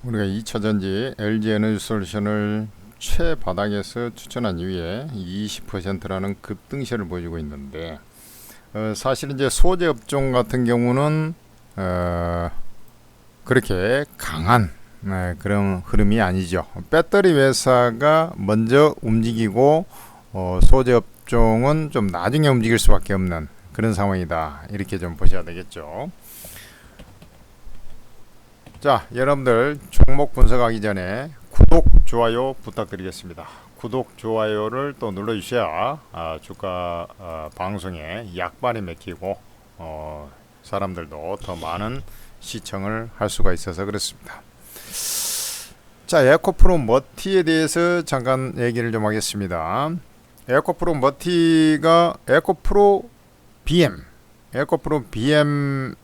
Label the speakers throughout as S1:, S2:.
S1: 우리가 2차전지 LG에너지솔루션을 최바닥에서 추천한 이후에 20%라는 급등세를 보여주고 있는데, 사실 이제 소재 업종 같은 경우는 그렇게 강한 그런 흐름이 아니죠. 배터리 회사가 먼저 움직이고 소재 업종은 좀 나중에 움직일 수밖에 없는 그런 상황이다, 이렇게 좀 보셔야 되겠죠. 자, 여러분들 종목 분석하기 전에 구독, 좋아요 부탁드리겠습니다. 구독, 좋아요를 또 눌러주셔야 주가 방송에 약발이 맥히고 사람들도 더 많은 시청을 할 수가 있어서 그렇습니다. 자, 에코프로 머티에 대해서 잠깐 얘기를 좀 하겠습니다. 에코프로 머티가 에코프로 BM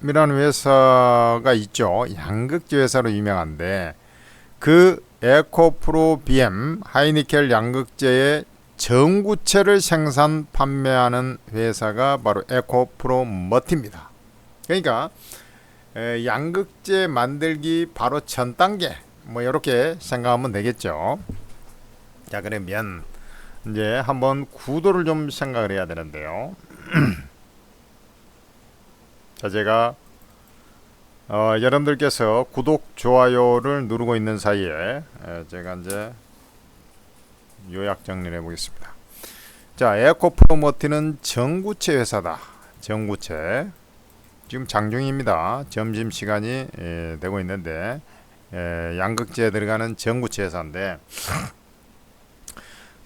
S1: 이라는 회사가 있죠. 양극재 회사로 유명한데, 그 에코프로 BM 하이니켈 양극재의 전구체를 생산 판매하는 회사가 바로 에코프로 머티입니다. 그러니까 양극재 만들기 바로 전 단계, 뭐 이렇게 생각하면 되겠죠. 자, 그러면 이제 한번 구도를 좀 생각을 해야 되는데요. 자, 제가 여러분들께서 구독, 좋아요를 누르고 있는 사이에 제가 이제 요약 정리를 해보겠습니다. 자, 에코프로머티는 전구체 회사다. 전구체. 지금 장중입니다. 점심시간이 되고 있는데 양극재에 들어가는 전구체 회사인데,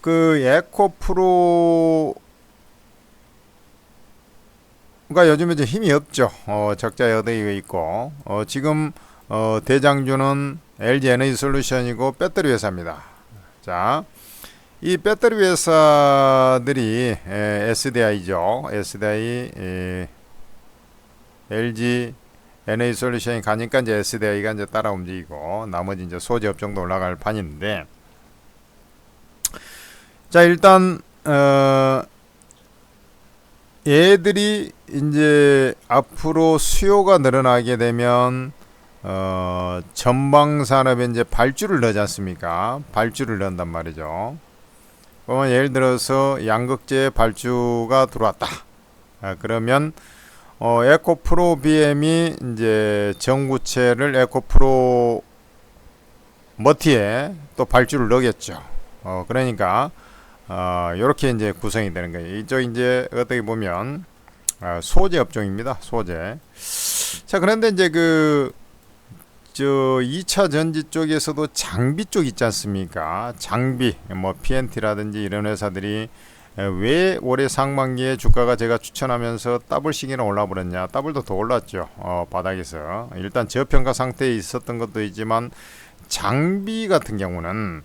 S1: 그 에코프로 그러니까 요즘에 이제 힘이 없죠. 적자 여대에 있고, 지금 대장주는 LG에너지솔루션이고 배터리 회사입니다. 자, 이 배터리 회사들이 SDI죠. SDI LG 에너지솔루션이 가니까 이제 SDI가 이제 따라 움직이고, 나머지 이제 소재 업종도 올라갈 판인데, 자, 일단 얘들이 이제 앞으로 수요가 늘어나게 되면 전방 산업에 이제 발주를 넣지 않습니까? 발주를 넣는단 말이죠. 그러면 예를 들어서 양극재 발주가 들어왔다. 그러면 에코프로 BM이 이제 전구체를 에코프로 머티에 또 발주를 넣겠죠. 그러니까 요렇게 이제 구성이 되는 거예요. 이쪽 이제 어떻게 보면 소재 업종입니다. 소재. 자, 그런데 이제 저 2차 전지 쪽에서도 장비 쪽 있지 않습니까? 장비, 뭐 PNT라든지 이런 회사들이 왜 올해 상반기에 주가가 제가 추천하면서 더블 시기나 올라버렸냐? 더블도 더 올랐죠. 바닥에서. 일단 저평가 상태에 있었던 것도 있지만, 장비 같은 경우는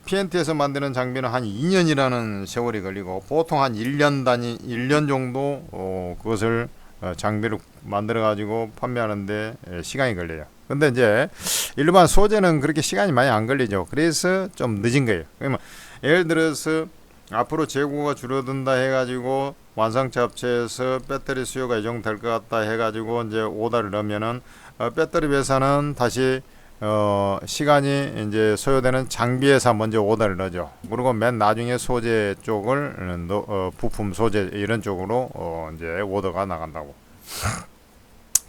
S1: PNT에서 만드는 장비는 한 2년이라는 세월이 걸리고, 보통 한 1년 정도 그것을 장비를 만들어 가지고 판매하는데 시간이 걸려요. 근데 이제 일반 소재는 그렇게 시간이 많이 안 걸리죠. 그래서 좀 늦은 거예요. 그러면 예를 들어서 앞으로 재고가 줄어든다 해가지고 완성차 업체에서 배터리 수요가 예정될 것 같다 해가지고 이제 오더를 넣으면은 배터리 회사는 다시 시간이 이제 소요되는 장비회사 먼저 오더를 넣죠. 그리고 맨 나중에 소재 쪽을 부품 소재 이런 쪽으로 이제 오더가 나간다고.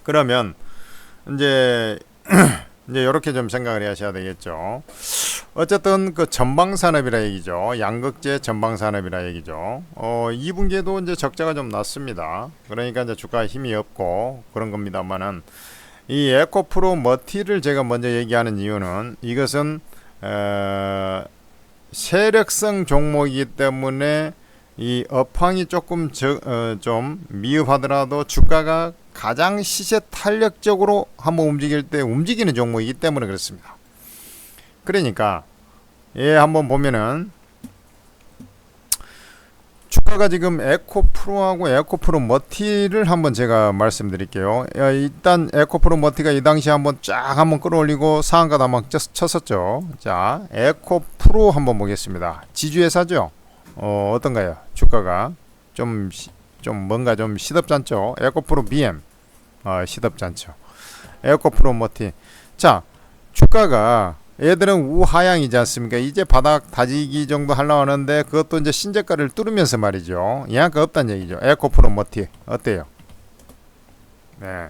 S1: 그러면 이제 이렇게 좀 생각을 하셔야 되겠죠. 어쨌든 그 전방 산업이라 얘기죠. 양극재 전방 산업이라 얘기죠. 2분기에도 이제 적자가 좀 났습니다. 그러니까 이제 주가 힘이 없고 그런 겁니다만은, 이 에코프로 머티를 제가 먼저 얘기하는 이유는, 이것은 세력성 종목이기 때문에 이 업황이 조금 좀 미흡하더라도 주가가 가장 시세 탄력적으로 한번 움직일 때 움직이는 종목이기 때문에 그렇습니다. 그러니까 한번 보면은 주가가 지금 에코프로하고 에코프로 머티를 한번 제가 말씀드릴게요. 일단 에코프로 머티가 이 당시에 한번 쫙 한번 끌어올리고 상한가 한번 쳤었죠. 자, 에코프로 한번 보겠습니다. 지주회사죠. 어떤가요? 주가가 좀 뭔가 좀 시덥잖죠. 에코프로 BM 시덥지 않죠. 에어코프로 모티. 자, 주가가 얘들은 우하향이지 않습니까? 이제 바닥 다지기 정도 하려고 하는데 그것도 이제 신저가를 뚫으면서 말이죠. 영향가 없다는 얘기죠. 에어코프로 모티 어때요? 네.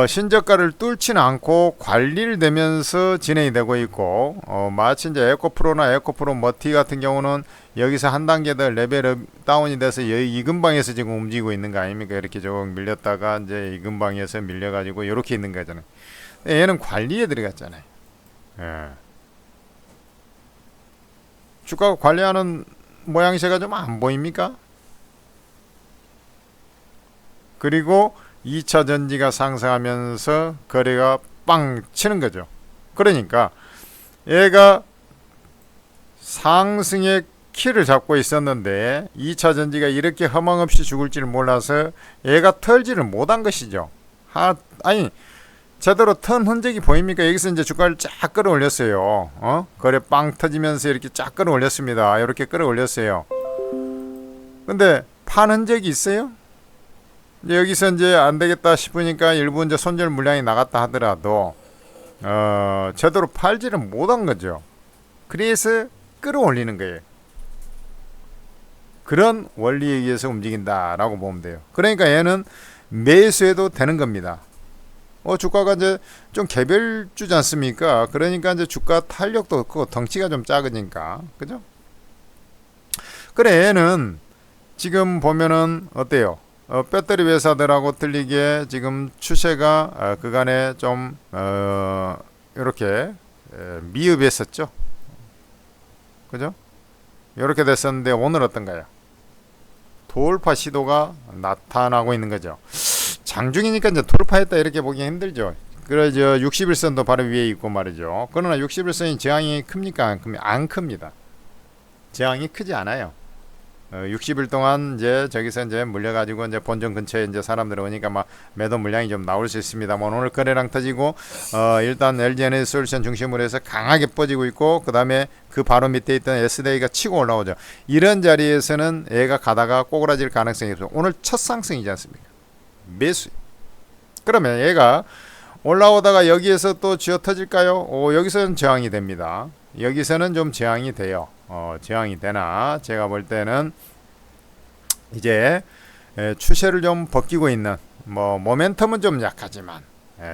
S1: 신저가를 뚫지는 않고 관리를 되면서 진행이 되고 있고, 마치 이제 에코프로나 에코프로 머티 같은 경우는 여기서 한 단계 더 레벨업 다운이 돼서 이 근방에서 지금 움직이고 있는 거 아닙니까? 이렇게 조금 밀렸다가 이제 이 근방에서 밀려가지고 이렇게 있는 거잖아요. 얘는 관리에 들어갔잖아요. 예. 주가 관리하는 모양새가 좀 안 보입니까? 그리고 2차 전지가 상승하면서 거래가 빵 치는 거죠. 그러니까 얘가 상승의 키를 잡고 있었는데 2차 전지가 이렇게 허망없이 죽을 줄 몰라서 얘가 털지를 못한 것이죠. 아니 제대로 턴 흔적이 보입니까? 여기서 이제 주가를 쫙 끌어올렸어요. 거래 빵 터지면서 이렇게 쫙 끌어올렸습니다. 이렇게 끌어올렸어요. 근데 판 흔적이 있어요? 여기서 이제 안 되겠다 싶으니까 일부 이제 손절 물량이 나갔다 하더라도 제대로 팔지를 못한 거죠. 그래서 끌어올리는 거예요. 그런 원리에 의해서 움직인다라고 보면 돼요. 그러니까 얘는 매수해도 되는 겁니다. 주가가 이제 좀 개별주지 않습니까? 그러니까 이제 주가 탄력도 없고 덩치가 좀 작으니까, 그죠? 그래 얘는 지금 보면은 어때요? 배터리 회사들하고 틀리게 지금 추세가 그간에 좀 이렇게 미흡했었죠. 그죠? 이렇게 됐었는데 오늘 어떤가요? 돌파 시도가 나타나고 있는 거죠. 장중이니까 이제 돌파했다 이렇게 보기 힘들죠. 그래서 61선도 바로 위에 있고 말이죠. 그러나 61선이 저항이 큽니까? 안 큽니다. 저항이 크지 않아요. 60일 동안 이제 저기서 이제 물려가지고 이제 본전 근처에 이제 사람들이 오니까 막 매도 물량이 좀 나올 수 있습니다. 뭐 오늘 거래량 터지고 일단 LG에너지 솔루션 중심으로 해서 강하게 뻗지고 있고 그 다음에 그 바로 밑에 있던 SDA가 치고 올라오죠. 이런 자리에서는 얘가 가다가 꼬그라질 가능성이 없어. 오늘 첫 상승이지 않습니까? 매수. 그러면 얘가 올라오다가 여기에서 또 쥐어 터질까요? 여기서는 저항이 됩니다. 여기서는 좀 저항이 돼요. 저항이 되나 제가 볼 때는 이제 추세를 좀 벗기고 있는 모멘텀은 좀 약하지만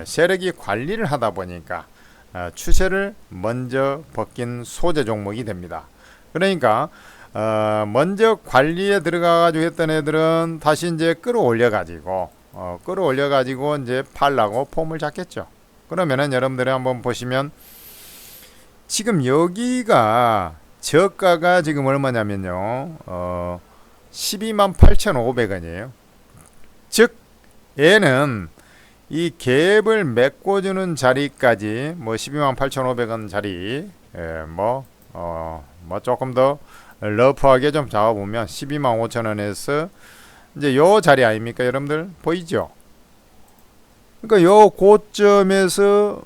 S1: 세력이 관리를 하다 보니까 추세를 먼저 벗긴 소재 종목이 됩니다. 그러니까 먼저 관리에 들어가가지고 했던 애들은 다시 이제 끌어올려가지고 이제 팔라고 폼을 잡겠죠. 그러면은 여러분들이 한번 보시면 지금 여기가 저가가 지금 얼마냐면요 128,500원이에요 즉 얘는 이 갭을 메꿔주는 자리까지 128,500원 자리 조금 더 러프하게 좀 잡아보면 125,000원에서 이제 요 자리 아닙니까 여러분들 보이죠? 그러니까 요 고점에서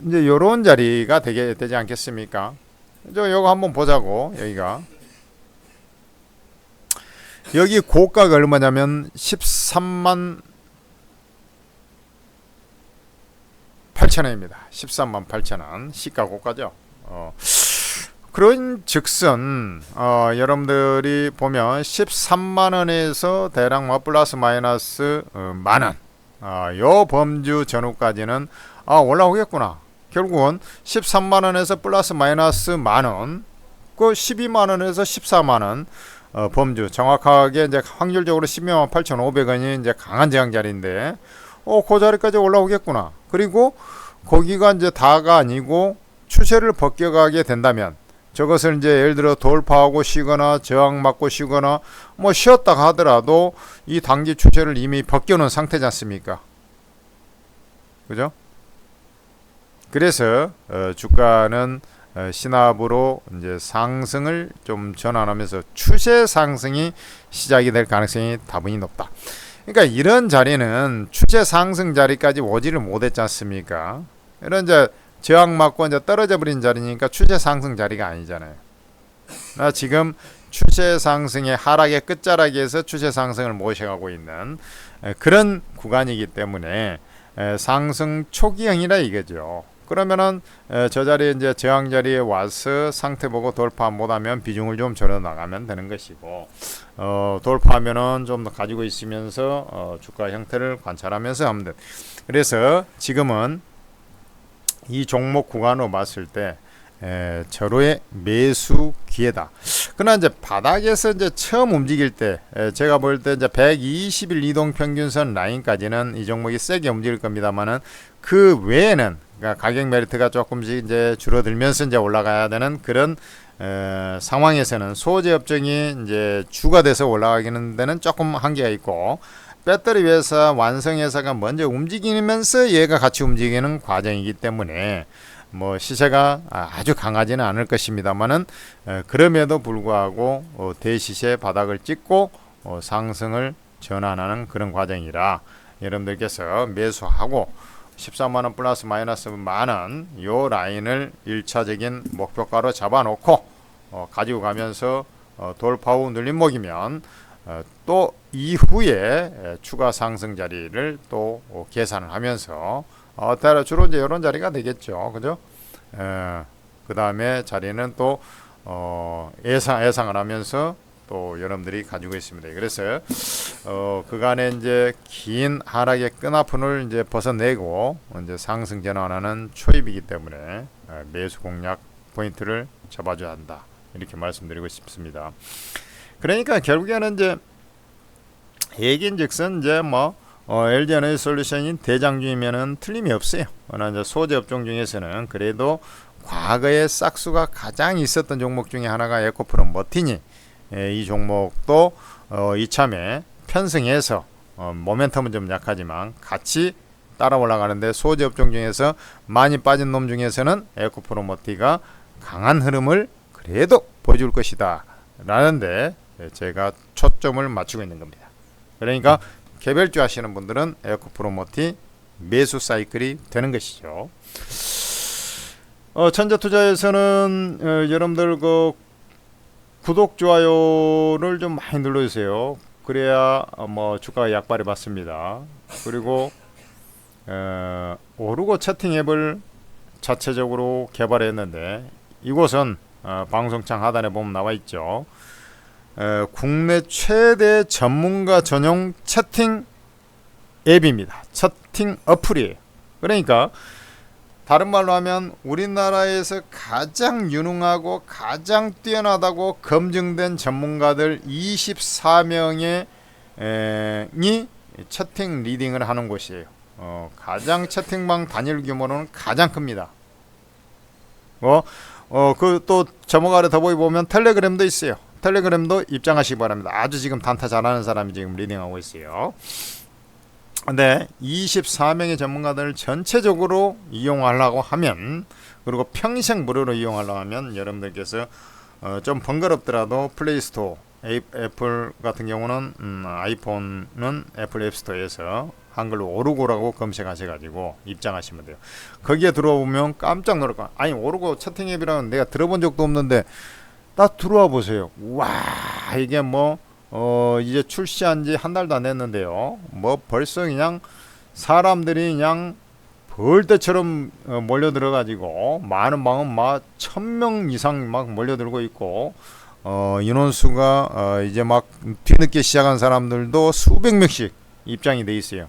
S1: 이제 요런 자리가 되지 않겠습니까? 요거 한번 보자고. 여기 고가가 얼마냐면 13만 8천원입니다. 13만 8천원 시가 고가죠. 그런 즉슨 여러분들이 보면 13만원에서 대략 플러스 마이너스 만원 요 범주 전후까지는 올라오겠구나. 결국은 13만원에서 플러스 마이너스 만원, 그 12만원에서 14만원 범주 정확하게 이제 확률적으로 12만 8,500원이 이제 강한 저항 자리인데 그 자리까지 올라오겠구나. 그리고 거기가 이제 다가 아니고 추세를 벗겨가게 된다면 저것을 이제 예를 들어 돌파하고 쉬거나 저항 맞고 쉬거나 쉬었다 하더라도 이 단기 추세를 이미 벗겨놓은 상태지 않습니까? 그죠? 그래서 주가는 신압으로 이제 상승을 좀 전환하면서 추세 상승이 시작이 될 가능성이 다분히 높다. 그러니까 이런 자리는 추세 상승 자리까지 오지를 못했지 않습니까? 이런 이제 저항 맞고 이제 떨어져 버린 자리니까 추세 상승 자리가 아니잖아요. 지금 추세 상승의 하락의 끝자락에서 추세 상승을 모셔가고 있는 그런 구간이기 때문에 상승 초기형이라 이거죠. 그러면은 저 자리에 이제 저항 자리에 와서 상태 보고 돌파 못하면 비중을 좀 줄여 나가면 되는 것이고, 돌파하면은 좀 더 가지고 있으면서 주가 형태를 관찰하면서 하면 돼. 그래서 지금은 이 종목 구간으로 봤을 때 절호의 매수 기회다. 그러나 이제 바닥에서 이제 처음 움직일 때 제가 볼 때 이제 120일 이동 평균선 라인까지는 이 종목이 세게 움직일 겁니다만은 그 외에는 그러니까 가격 메리트가 조금씩 이제 줄어들면서 이제 올라가야 되는 그런 상황에서는 소재 업종이 이제 주가 돼서 올라가기는 데는 조금 한계가 있고, 배터리 회사, 완성 회사가 먼저 움직이면서 얘가 같이 움직이는 과정이기 때문에 뭐 시세가 아주 강하지는 않을 것입니다만은 그럼에도 불구하고 대시세 바닥을 찍고 상승을 전환하는 그런 과정이라 여러분들께서 매수하고 13만원 플러스 마이너스 만원 요 라인을 1차적인 목표가로 잡아놓고 가지고 가면서 돌파 후 눌림목이면 또 이후에 추가 상승 자리를 또 계산을 하면서 주로 이제 이런 자리가 되겠죠. 그죠? 그 다음에 자리는 또 예상을 하면서 또 여러분들이 가지고 있습니다. 그래서 그간에 이제 긴 하락의 끈아푼을 이제 벗어내고 이제 상승 전환하는 초입이기 때문에 매수 공략 포인트를 잡아줘야 한다. 이렇게 말씀드리고 싶습니다. 그러니까 결국에는 이제 얘기인즉슨 이제 뭐 LG에너지솔루션이 대장주이면은 틀림이 없어요. 그러나 이제 소재 업종 중에서는 그래도 과거에 싹수가 가장 있었던 종목 중에 하나가 에코프로 머티니, 이 종목도 이참에 편승해서 모멘텀은 좀 약하지만 같이 따라 올라가는데 소재 업종 중에서 많이 빠진 놈 중에서는 에코프로 머티가 강한 흐름을 그래도 보여줄 것이다 라는데 제가 초점을 맞추고 있는 겁니다. 그러니까 개별주 하시는 분들은 에코프로모티 매수 사이클이 되는 것이죠. 천재투자에서는 여러분들 그 구독 좋아요를 좀 많이 눌러주세요. 그래야 뭐 주가가 약발이 받습니다. 그리고 오르고 채팅 앱을 자체적으로 개발했는데 이곳은 방송창 하단에 보면 나와 있죠. 국내 최대 전문가 전용 채팅 앱입니다. 채팅 어플이에요. 그러니까 다른 말로 하면 우리나라에서 가장 유능하고 가장 뛰어나다고 검증된 전문가들 24명이 채팅 리딩을 하는 곳이에요. 가장 채팅방 단일 규모로는 가장 큽니다. 그 또 제목 아래 더보기 보면 텔레그램도 있어요. 텔레그램도 입장하시기 바랍니다. 아주 지금 단타 잘하는 사람이 지금 리딩하고 있어요. 근데 24명의 전문가들을 전체적으로 이용하려고 하면, 그리고 평생 무료로 이용하려고 하면 여러분들께서 좀 번거롭더라도 플레이스토어, 애플 같은 경우는 아이폰은 애플 앱스토어에서 한글로 오르고라고 검색하셔가지고 입장하시면 돼요. 거기에 들어오면 깜짝 놀랄 거야. 아니 오르고 채팅 앱이라는 내가 들어본 적도 없는데 딱 들어와 보세요. 와 이게 뭐 이제 출시한 지 한 달도 안 됐는데요. 뭐 벌써 그냥 사람들이 그냥 벌떼처럼 몰려들어가지고 많은 방은 막 1000명 이상 막 몰려들고 있고 인원수가 이제 막 뒤늦게 시작한 사람들도 수백 명씩 입장이 돼 있어요.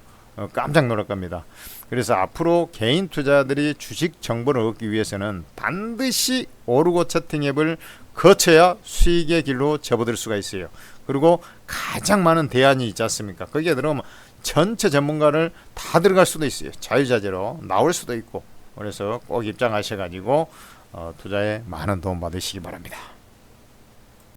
S1: 깜짝 놀랄 겁니다. 그래서 앞으로 개인 투자자들이 주식 정보를 얻기 위해서는 반드시 오르고 채팅 앱을 거쳐야 수익의 길로 접어들 수가 있어요. 그리고 가장 많은 대안이 있지 않습니까? 거기에 들어오면 전체 전문가를 다 들어갈 수도 있어요. 자유자재로 나올 수도 있고. 그래서 꼭 입장하셔가지고 투자에 많은 도움 받으시기 바랍니다.